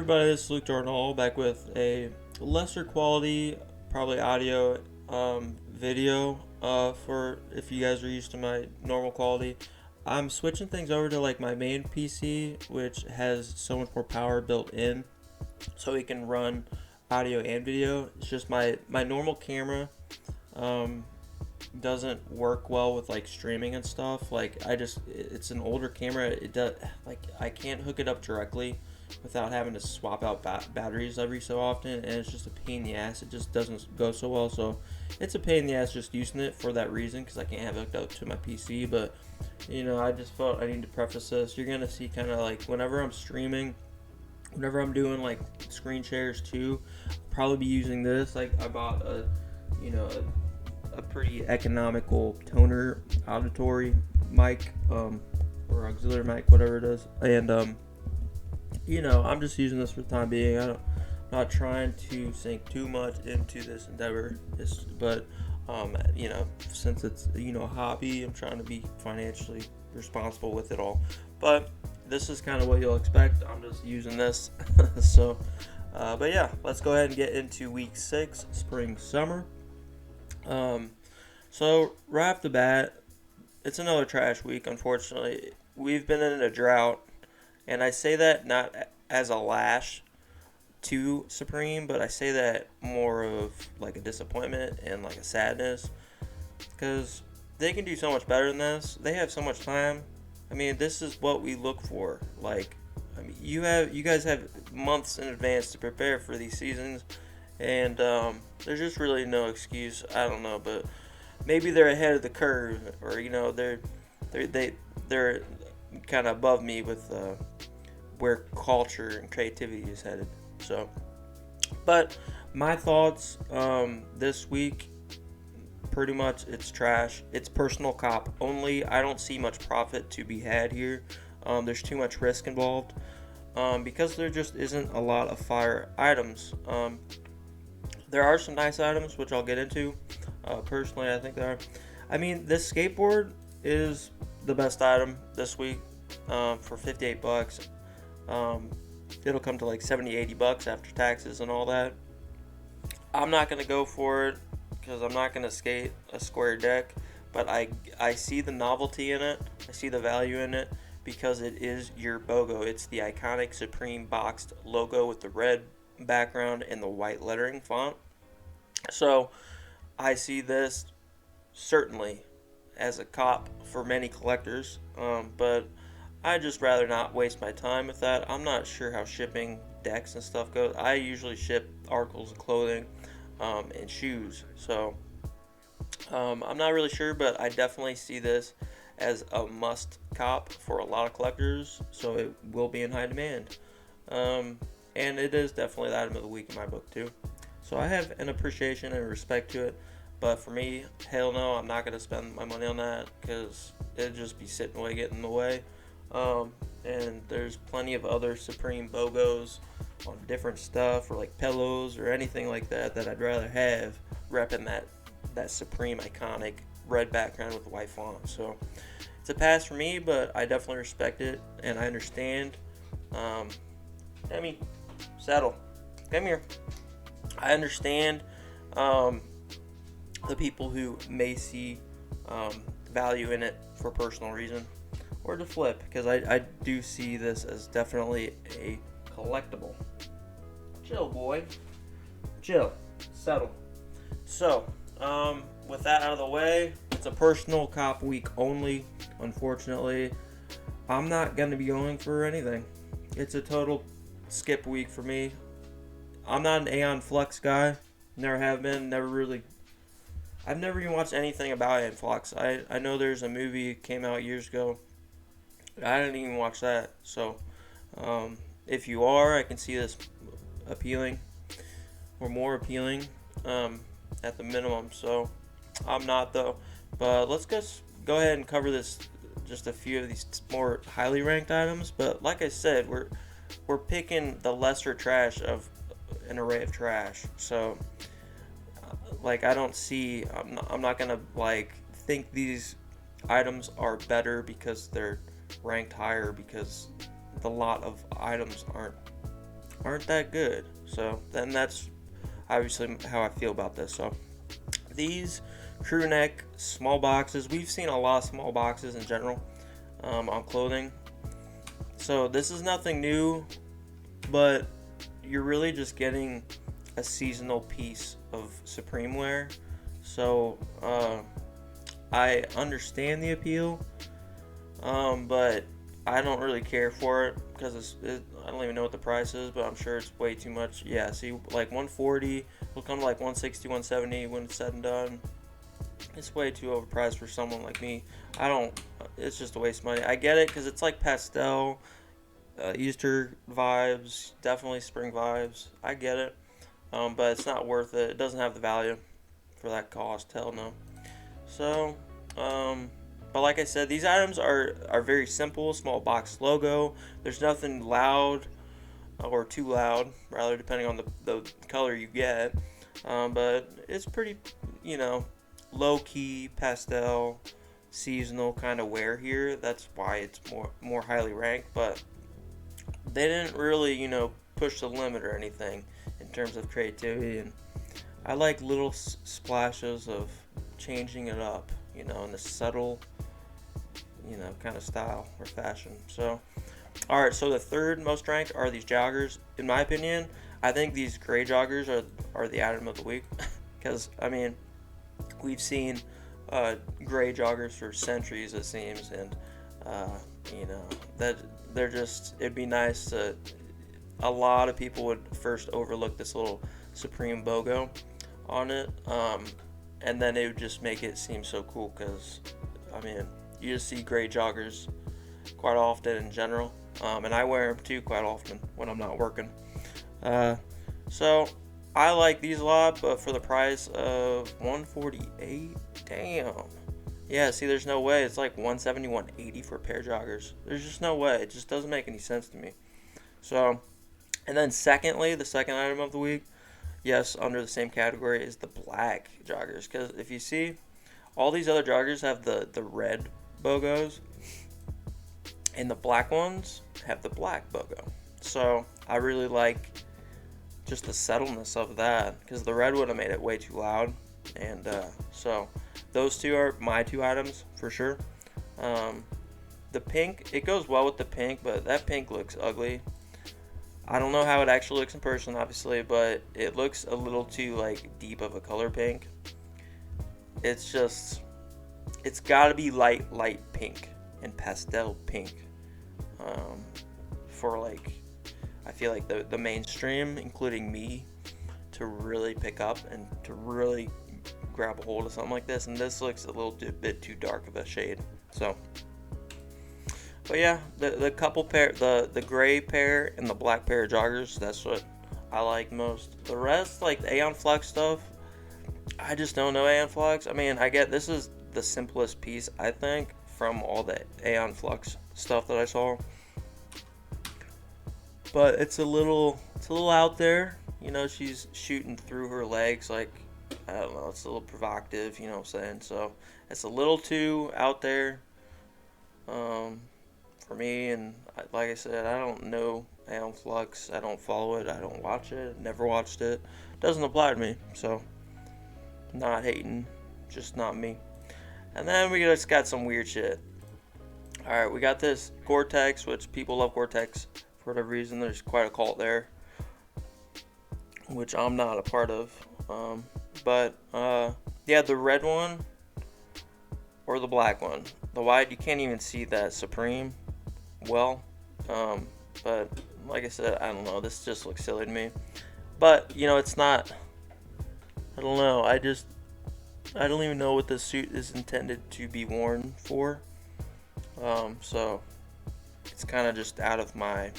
everybody, this is Luke Darnall back with a lesser quality, probably audio video for if you guys are used to my normal quality. I'm switching things over to like my main PC, which has so much more power built in, so it can run audio and video. It's just my normal camera um, doesn't work well with like streaming and stuff. Like it's an older camera. It does like I can't hook it up directly without having to swap out batteries every so often, and it's just a pain in the ass. It just doesn't go so well. So it's a pain in the ass just using it for that reason, because I can't have it hooked up to my PC. But I just felt I need to preface this. You're gonna see kind of like whenever I'm streaming, whenever I'm doing like screen shares too, I'll probably be using this. Like I bought a pretty economical toner auditory mic, or auxiliary mic, whatever it is, and I'm just using this for the time being. I'm not trying to sink too much into this endeavor, but since it's a hobby, I'm trying to be financially responsible with it all. But this is kind of what you'll expect. I'm just using this. So, but yeah, let's go ahead and get into week 6, spring summer. So right off the bat, it's another trash week. Unfortunately, we've been in a drought. And I say that not as a lash to Supreme, but I say that more of like a disappointment and like a sadness, because they can do so much better than this. They have so much time. I mean, this is what we look for. Like, I mean, you guys have months in advance to prepare for these seasons, and there's just really no excuse. I don't know, but maybe they're ahead of the curve, or they're kind of above me with where culture and creativity is headed. So, but my thoughts this week, pretty much it's trash. It's personal cop only. I don't see much profit to be had here. There's too much risk involved, because there just isn't a lot of fire items. There are some nice items, which I'll get into. Personally, I think there are. I mean, this skateboard is the best item this week, for $58. It'll come to like $70-$80 after taxes and all that. I'm not going to go for it because I'm not going to skate a square deck, but I see the novelty in it. I see the value in it because it is your BOGO. It's the iconic Supreme boxed logo with the red background and the white lettering font. So I see this certainly as a cop for many collectors, but I just rather not waste my time with that. I'm not sure how shipping decks and stuff goes. I usually ship articles of clothing and shoes, so I'm not really sure, but I definitely see this as a must cop for a lot of collectors, so it will be in high demand. And it is definitely the item of the week in my book too. So I have an appreciation and respect to it, but for me, hell no, I'm not going to spend my money on that because it'd just be sitting away, getting in the way. And there's plenty of other Supreme BOGOs on different stuff, or like pillows or anything like that I'd rather have repping that Supreme iconic red background with the white font. So it's a pass for me, but I definitely respect it and I understand. Demi, settle. Come here. I understand the people who may see value in it for personal reason or to flip, because I do see this as definitely a collectible. Chill, boy. Chill. Settle. So, with that out of the way, it's a personal cop week only. Unfortunately, I'm not going to be going for anything. It's a total skip week for me. I'm not an Aeon Flux guy. Never have been. I've never even watched anything about Aeon Flux. I know there's a movie that came out years ago. I didn't even watch that. So, if you are, I can see this appealing or more appealing at the minimum. So, I'm not though. But let's go ahead and cover just a few of these more highly ranked items. But like I said, we're picking the lesser trash of an array of trash. So, like, I don't see. I'm not gonna like think these items are better because they're ranked higher, because the lot of items aren't aren't that good. So then that's obviously how I feel about this. So these crew neck small boxes, we've seen a lot of small boxes in general on clothing. So this is nothing new, but you're really just getting a seasonal piece of Supreme wear. So I understand the appeal, but I don't really care for it because I don't even know what the price is, but I'm sure it's way too much. Yeah, see, like 140 will come to like 160, 170 when it's said and done. It's way too overpriced for someone like me. I don't. It's just a waste of money. I get it because it's like pastel, Easter vibes, definitely spring vibes. I get it, but it's not worth it. It doesn't have the value for that cost. Hell no. So, but like I said, these items are very simple. Small box logo. There's nothing loud or too loud, rather, depending on the color you get. But it's pretty, low key pastel, seasonal kind of wear here. That's why it's more highly ranked. But they didn't really, push the limit or anything in terms of creativity. And I like little splashes of changing it up, in the subtle, kind of style or fashion. So, all right. So the third most ranked are these joggers. In my opinion, I think these gray joggers are the item of the week because we've seen gray joggers for centuries, it seems, and that they're just. It'd be nice to. A lot of people would first overlook this little Supreme BOGO on it, and then it would just make it seem so cool because, you just see gray joggers quite often in general, and I wear them too quite often when I'm not working. So I like these a lot, but for the price of $148, damn. Yeah, see, there's no way. It's like $170, $180 for a pair of joggers. There's just no way. It just doesn't make any sense to me. So, and then secondly, the second item of the week, yes, under the same category, is the black joggers. Because if you see, all these other joggers have the red BOGOs, and the black ones have the black BOGO. So I really like just the subtleness of that, because the red would have made it way too loud. And so those two are my two items for sure. The pink, it goes well with the pink, but that pink looks ugly. I don't know how it actually looks in person, obviously, but it looks a little too deep of a color pink. It's got to be light pink and pastel pink for I feel like the mainstream, including me, to really pick up and to really grab a hold of something like this. And this looks a little bit too dark of a shade. So, but yeah, the couple pair, the gray pair and the black pair of joggers, that's what I like most. The rest, like the Aeon Flux stuff, I just don't know Aeon Flux. I get this is the simplest piece, I think, from all the Aeon Flux stuff that I saw. But it's a little out there. She's shooting through her legs I don't know, it's a little provocative, you know what I'm saying? So it's a little too out there for me, and like I said, I don't know Aeon Flux. I don't follow it. I don't watch it. Never watched it. Doesn't apply to me, so not hating, just not me. And then we just got some weird shit. Alright, we got this Gore-Tex, which people love Gore-Tex for whatever reason. There's quite a cult there, which I'm not a part of. But yeah, the red one or the black one. The white, you can't even see that Supreme well. But like I said, I don't know. This just looks silly to me. But, it's not. I don't know. I don't even know what this suit is intended to be worn for. So it's kind of just out of my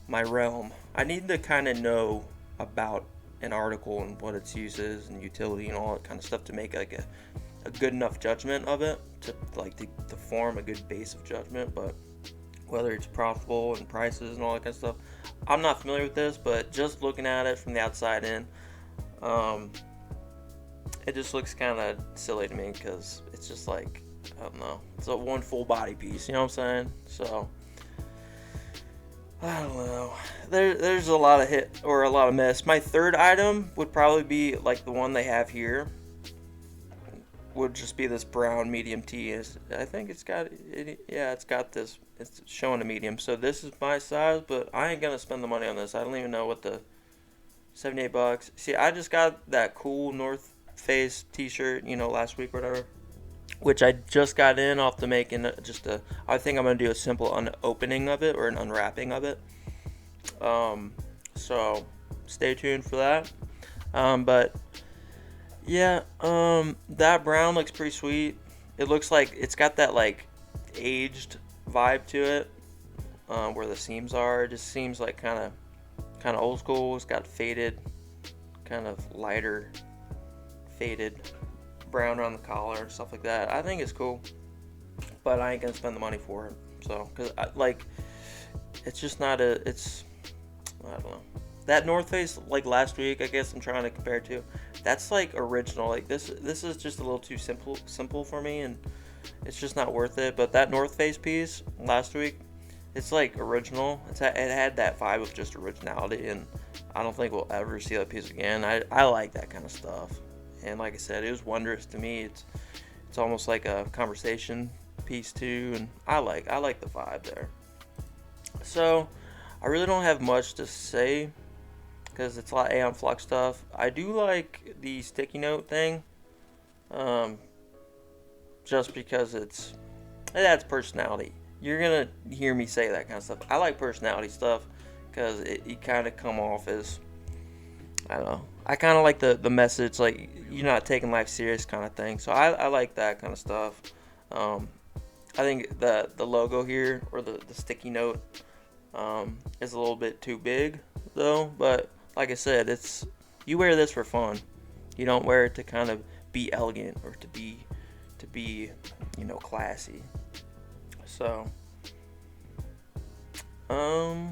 realm. I need to kind of know about an article and what its use is and utility and all that kind of stuff to make a good enough judgment of it to form a good base of judgment. But whether it's profitable and prices and all that kind of stuff, I'm not familiar with this. But just looking at it from the outside in, it just looks kind of silly to me because it's just I don't know, it's a one full body piece, you know what I'm saying? So I don't know. There's a lot of hit or a lot of miss. My third item would probably be like the one they have here. Would just be this brown medium tea. I think it's got yeah, it's got this. It's showing a medium. So this is my size, but I ain't gonna spend the money on this. I don't even know what the $78. See, I just got that cool North Face T-shirt, last week or whatever, which I just got in off the making. I think I'm gonna do a simple opening of it or an unwrapping of it. So stay tuned for that. But yeah, that brown looks pretty sweet. It looks like it's got that like aged vibe to it, where the seams are. It just seems like kind of old school. It's got faded, kind of lighter, faded brown around the collar and stuff like that. I think it's cool, but I ain't gonna spend the money for it. So, cause it's just not I don't know. That North Face, like last week, I guess I'm trying to compare it to. That's like original. Like this is just a little too simple for me, and it's just not worth it. But that North Face piece last week, it's like original. It had that vibe of just originality, and I don't think we'll ever see that piece again. I like that kind of stuff, and like I said, it was wondrous to me. It's almost like a conversation piece too, and I like the vibe there. So I really don't have much to say because it's a lot of Aeon Flux stuff. I do like the sticky note thing, just because it adds personality. You're gonna hear me say that kind of stuff. I like personality stuff because it kind of come off as, I don't know. I kind of like the message, like you're not taking life serious kind of thing. So I like that kind of stuff. I think the logo here, or the sticky note, is a little bit too big though. But like I said, you wear this for fun. You don't wear it to kind of be elegant or to be classy. So I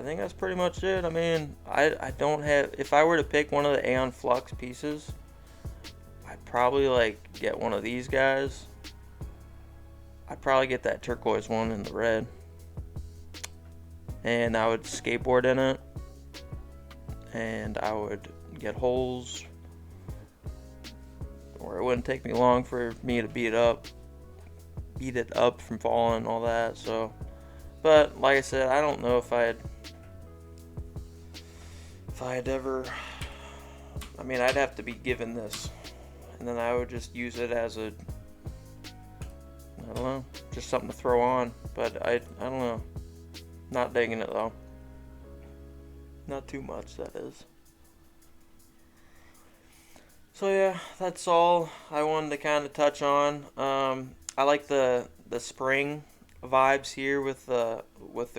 think that's pretty much it. I mean, I don't have, if I were to pick one of the Aeon Flux pieces, I'd probably like get one of these guys. I'd probably get that turquoise one in the red, and I would skateboard in it, and I would get holes where it wouldn't take me long for me to beat it up from falling and all that. So, but like I said, I don't know if I'd ever, I mean, I'd have to be given this, and then I would just use it as I don't know, just something to throw on. But I don't know, not digging it though, not too much, that is. So yeah, that's all I wanted to kind of touch on. I like the spring vibes here with the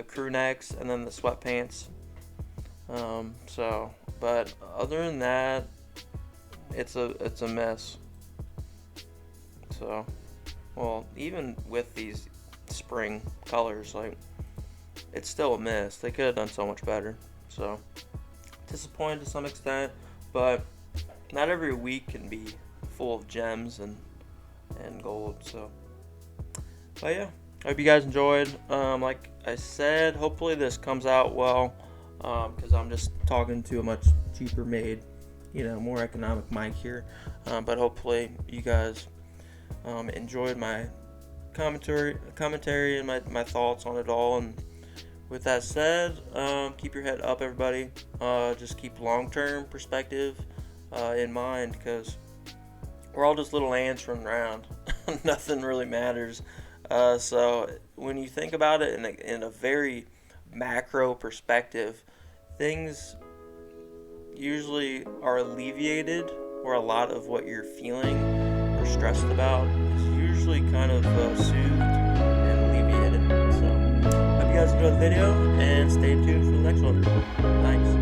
crew necks and then the sweatpants. But other than that, it's a mess. So, well, even with these spring colors, like, it's still a miss. They could have done so much better. So, disappointed to some extent, but not every week can be full of gems and gold. So, but yeah, I hope you guys enjoyed. Like I said, hopefully this comes out well, because I'm just talking to a much cheaper made, more economic mic here. But hopefully you guys enjoyed my commentary and my thoughts on it all. And with that said, keep your head up, everybody. Just keep long-term perspective in mind, because we're all just little ants running around. Nothing really matters. So when you think about it in a very macro perspective, things usually are alleviated, or a lot of what you're feeling or stressed about is usually kind of soothed and alleviated. So hope you guys enjoyed the video, and stay tuned for the next one. Thanks.